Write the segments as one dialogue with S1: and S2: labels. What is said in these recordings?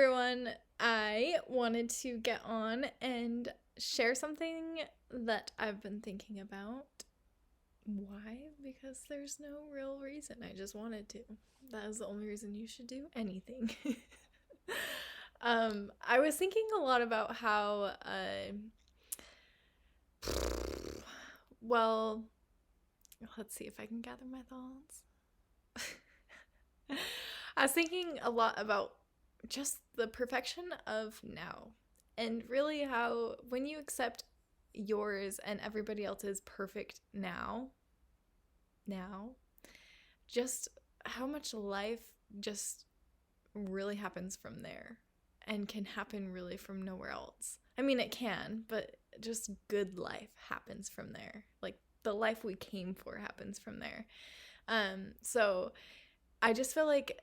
S1: Everyone, I wanted to get on and share something that I've been thinking about. Why? Because there's no real reason. I just wanted to. That is the only reason you should do anything. I was thinking a lot about how, well, let's see if I can gather my thoughts. I was thinking a lot about just the perfection of now, and really how when you accept yours and everybody else's perfect now, just how much life just really happens from there and can happen really from nowhere else. I mean, it can, but just good life happens from there. Like the life we came for happens from there. So I just feel like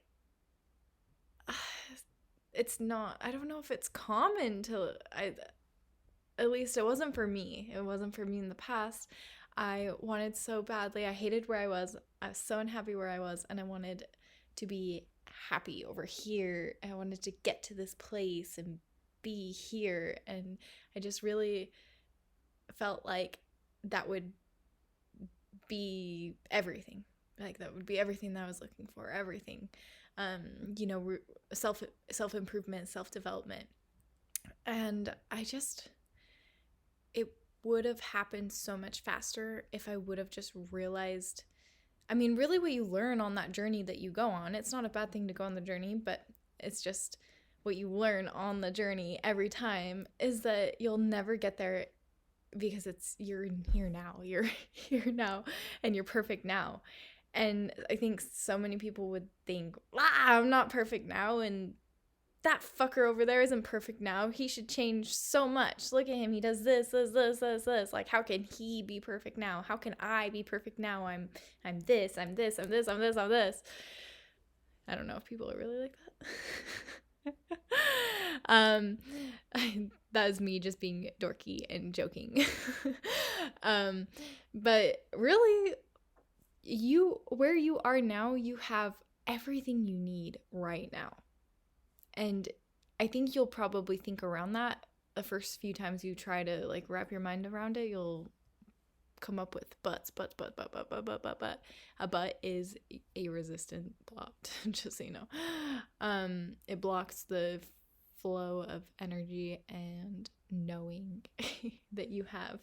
S1: it's not, I don't know if it's common to, at least it wasn't for me. It wasn't for me in the past. I wanted so badly. I hated where I was. I was so unhappy where I was, and I wanted to be happy over here. I wanted to get to this place and be here, and I just really felt like that would be everything. Like that would be everything that I was looking for, everything. Self-improvement, self-development. And it would have happened so much faster if I would have just realized, I mean, really what you learn on that journey that you go on, it's not a bad thing to go on the journey, but it's just what you learn on the journey every time is that you'll never get there because you're here now, you're here now, and you're perfect now. And I think so many people would think, I'm not perfect now, and that fucker over there isn't perfect now. He should change so much. Look at him. He does this. Like, how can he be perfect now? How can I be perfect now? I'm this. I don't know if people are really like that. That is me just being dorky and joking. But really, where you are now, you have everything you need right now. And I think you'll probably think around that the first few times you try to like wrap your mind around it. You'll come up with but. A but is a resistant block, just so you know. It blocks the flow of energy and knowing that you have.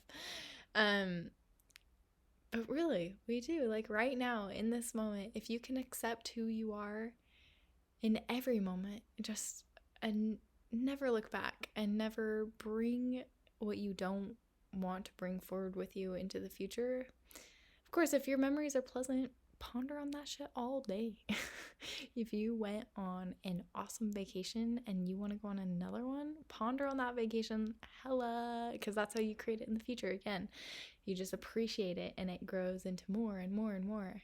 S1: But really, we do. Like right now, in this moment, if you can accept who you are in every moment, and never look back and never bring what you don't want to bring forward with you into the future. Of course, if your memories are pleasant, ponder on that shit all day. If you went on an awesome vacation and you want to go on another one, ponder on that vacation hella, because that's how you create it in the future. Again, you just appreciate it and it grows into more and more and more.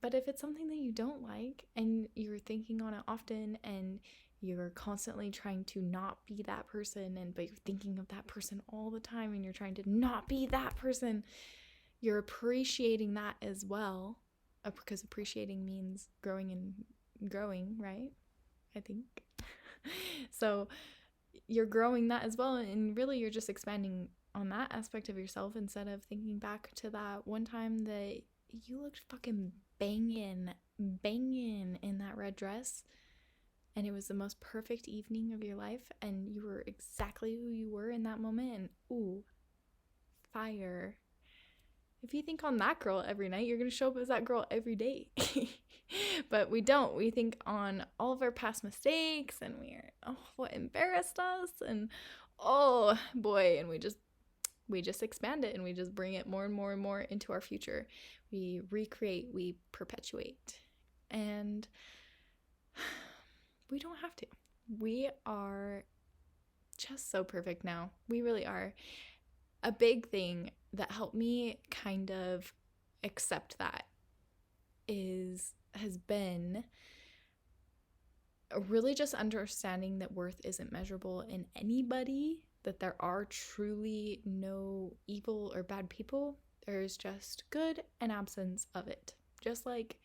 S1: But if it's something that you don't like and you're thinking on it often and you're constantly trying to not be that person, but you're thinking of that person all the time and you're trying to not be that person, you're appreciating that as well, because appreciating means growing, right? I think. So you're growing that as well, and really you're just expanding on that aspect of yourself instead of thinking back to that one time that you looked fucking banging in that red dress and it was the most perfect evening of your life and you were exactly who you were in that moment, and ooh, fire. If you think on that girl every night, you're gonna show up as that girl every day. But we don't. We think on all of our past mistakes and what embarrassed us, and oh boy, and we just expand it and we just bring it more and more and more into our future. We recreate, we perpetuate, and we don't have to. We are just so perfect now. We really are. A big thing that helped me kind of accept that has been really just understanding that worth isn't measurable in anybody, that there are truly no evil or bad people. There's just good and absence of it. Just like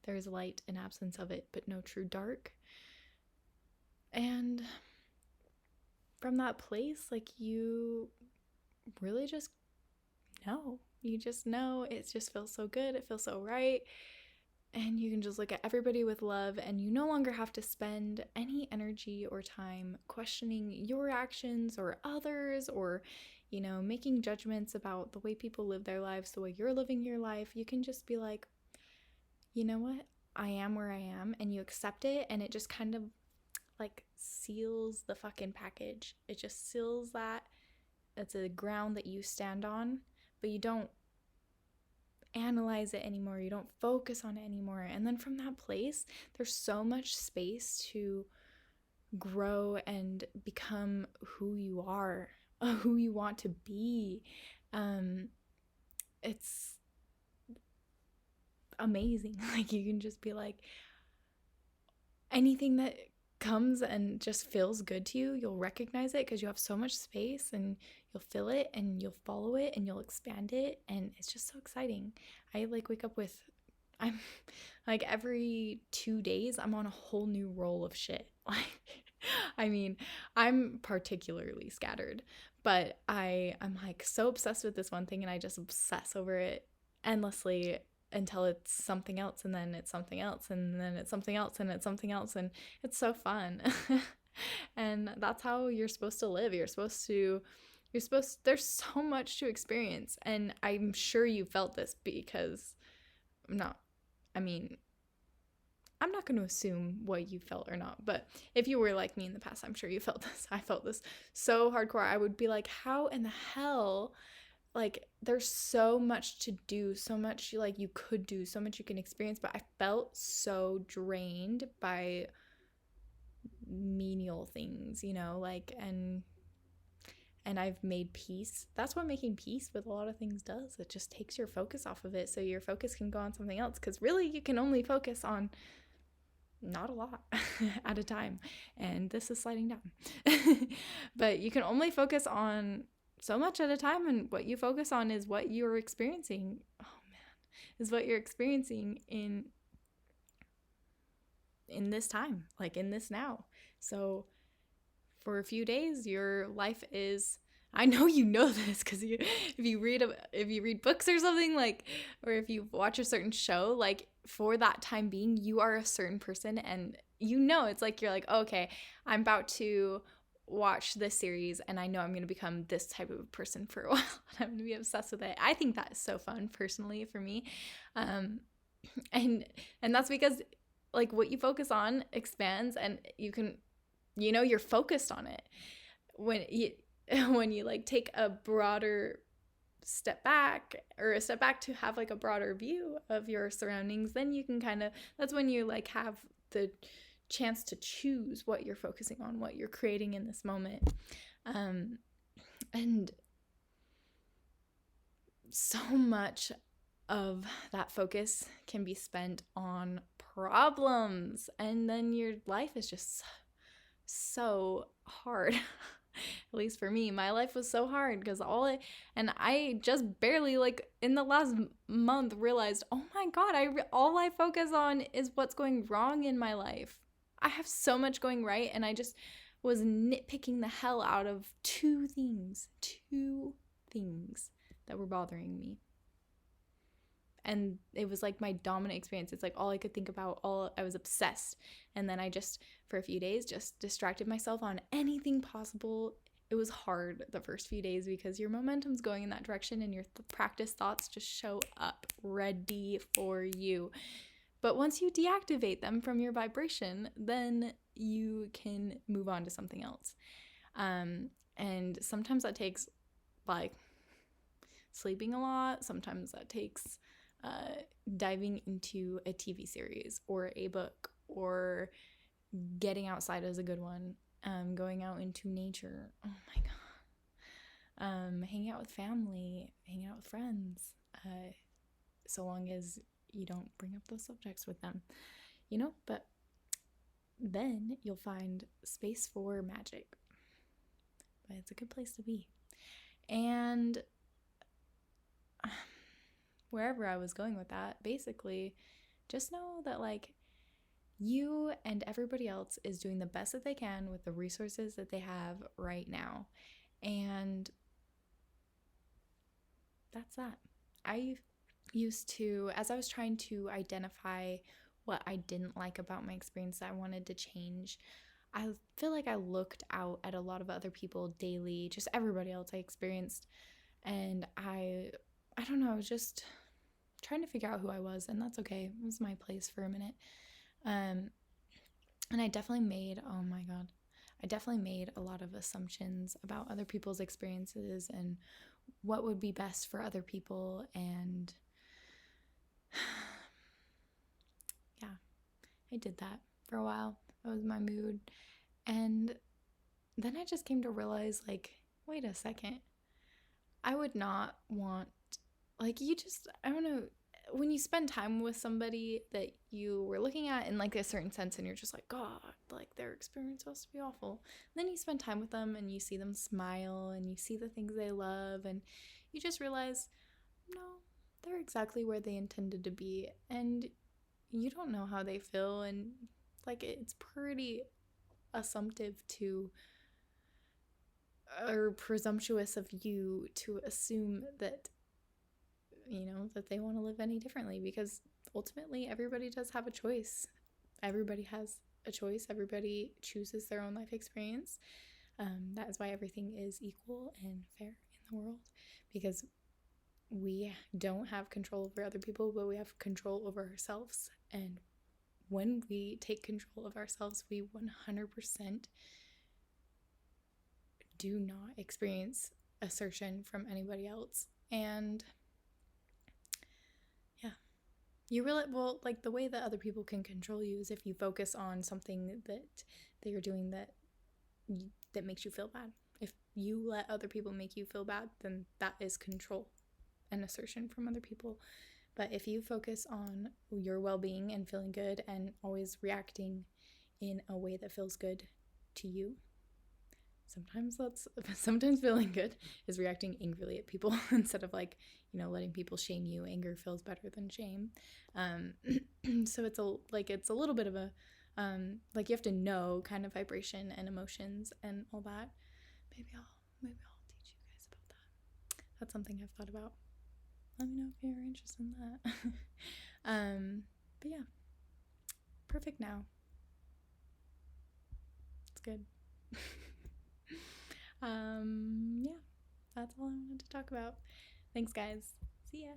S1: There's light in absence of it, but no true dark. And from that place, like, you really just know. You just know. It just feels so good. It feels so right. And you can just look at everybody with love, and you no longer have to spend any energy or time questioning your actions or others, or, you know, making judgments about the way people live their lives, the way you're living your life. You can just be like, you know what? I am where I am, and you accept it, and it just kind of like seals the fucking package. It just seals that. It's a ground that you stand on, but you don't analyze it anymore. You don't focus on it anymore. And then from that place, there's so much space to grow and become who you are, who you want to be. It's amazing. Like, you can just be like, anything that comes and just feels good to you, you'll recognize it because you have so much space, and you'll feel it, and you'll follow it, and you'll expand it, and it's just so exciting. I like wake up with, I'm like, every 2 days I'm on a whole new roll of shit. Like, I mean, I'm particularly scattered, but I'm like so obsessed with this one thing, and I just obsess over it endlessly until it's something else, and then it's something else, and then it's something else, and it's something else, and it's so fun. And that's how you're supposed to live. There's so much to experience, and I'm sure you felt this, because I'm not going to assume what you felt or not, but if you were like me in the past, I'm sure you felt this. I felt this so hardcore. I would be like, how in the hell, like, there's so much to do, so much like you could do, so much you can experience, but I felt so drained by menial things, you know, like, and I've made peace. That's what making peace with a lot of things does. It just takes your focus off of it, so your focus can go on something else, because really you can only focus on not a lot at a time, and this is sliding down. But you can only focus on so much at a time, and what you focus on is what you're experiencing. Oh man, is what you're experiencing in this time, like in this now. So for a few days, your life is, I know you know this, because if you read books or something, like, or if you watch a certain show, like, for that time being, you are a certain person, and you know, it's like, you're like, okay, I'm about to watch this series, and I know I'm going to become this type of person for a while, and I'm going to be obsessed with it. I think that's so fun, personally, for me. And that's because, like, what you focus on expands, and you can, you know, you're focused on it. When you like take a broader step back, or a step back to have like a broader view of your surroundings, then you can kind of, that's when you like have the chance to choose what you're focusing on, what you're creating in this moment. And so much of that focus can be spent on problems, and then your life is just so hard. At least for me, my life was so hard, because I just barely, like, in the last month realized, oh my god, all I focus on is what's going wrong in my life. I have so much going right, and I just was nitpicking the hell out of two things that were bothering me. And it was like my dominant experience. It's like all I could think about, I was obsessed. And then I just, for a few days, just distracted myself on anything possible. It was hard the first few days, because your momentum's going in that direction, and your practice thoughts just show up ready for you. But once you deactivate them from your vibration, then you can move on to something else. And sometimes that takes, like, sleeping a lot. Sometimes that takes diving into a TV series or a book, or getting outside is a good one. Going out into nature. Oh my god. Hanging out with family, hanging out with friends. So long as you don't bring up those subjects with them, you know. But then you'll find space for magic. But it's a good place to be. And wherever I was going with that, basically, just know that like you and everybody else is doing the best that they can with the resources that they have right now. And that's that. I used to, as I was trying to identify what I didn't like about my experience that I wanted to change, I feel like I looked out at a lot of other people daily, just everybody else I experienced, and I don't know, I was just trying to figure out who I was, and that's okay. It was my place for a minute. And I definitely made, oh my God, I definitely made a lot of assumptions about other people's experiences and what would be best for other people. And yeah, I did that for a while. That was my mood. And then I just came to realize, like, wait a second. I would not want, like, you just, I don't know, when you spend time with somebody that you were looking at in like a certain sense and you're just like, God, like their experience must be awful. And then you spend time with them and you see them smile and you see the things they love and you just realize, no, they're exactly where they intended to be. And you don't know how they feel. And like, it's pretty assumptive to, or presumptuous of you to assume that, you know, that they want to live any differently, because ultimately everybody does have a choice. Everybody has a choice. Everybody chooses their own life experience. That is why everything is equal and fair in the world, because we don't have control over other people, but we have control over ourselves. And when we take control of ourselves, we 100% do not experience assertion from anybody else. And yeah, you really, well, like the way that other people can control you is if you focus on something that you're doing that makes you feel bad. If you let other people make you feel bad, then that is control and assertion from other people. But if you focus on your well-being and feeling good and always reacting in a way that feels good to you, sometimes feeling good is reacting angrily at people instead of like, you know, letting people shame you. Anger feels better than shame. So it's a little bit of a like you have to know kind of vibration and emotions and all that. Maybe I'll teach you guys about that. That's something I've thought about. Let me know if you're interested in that. But yeah, perfect now. It's good. Yeah, that's all I wanted to talk about. Thanks, guys. See ya.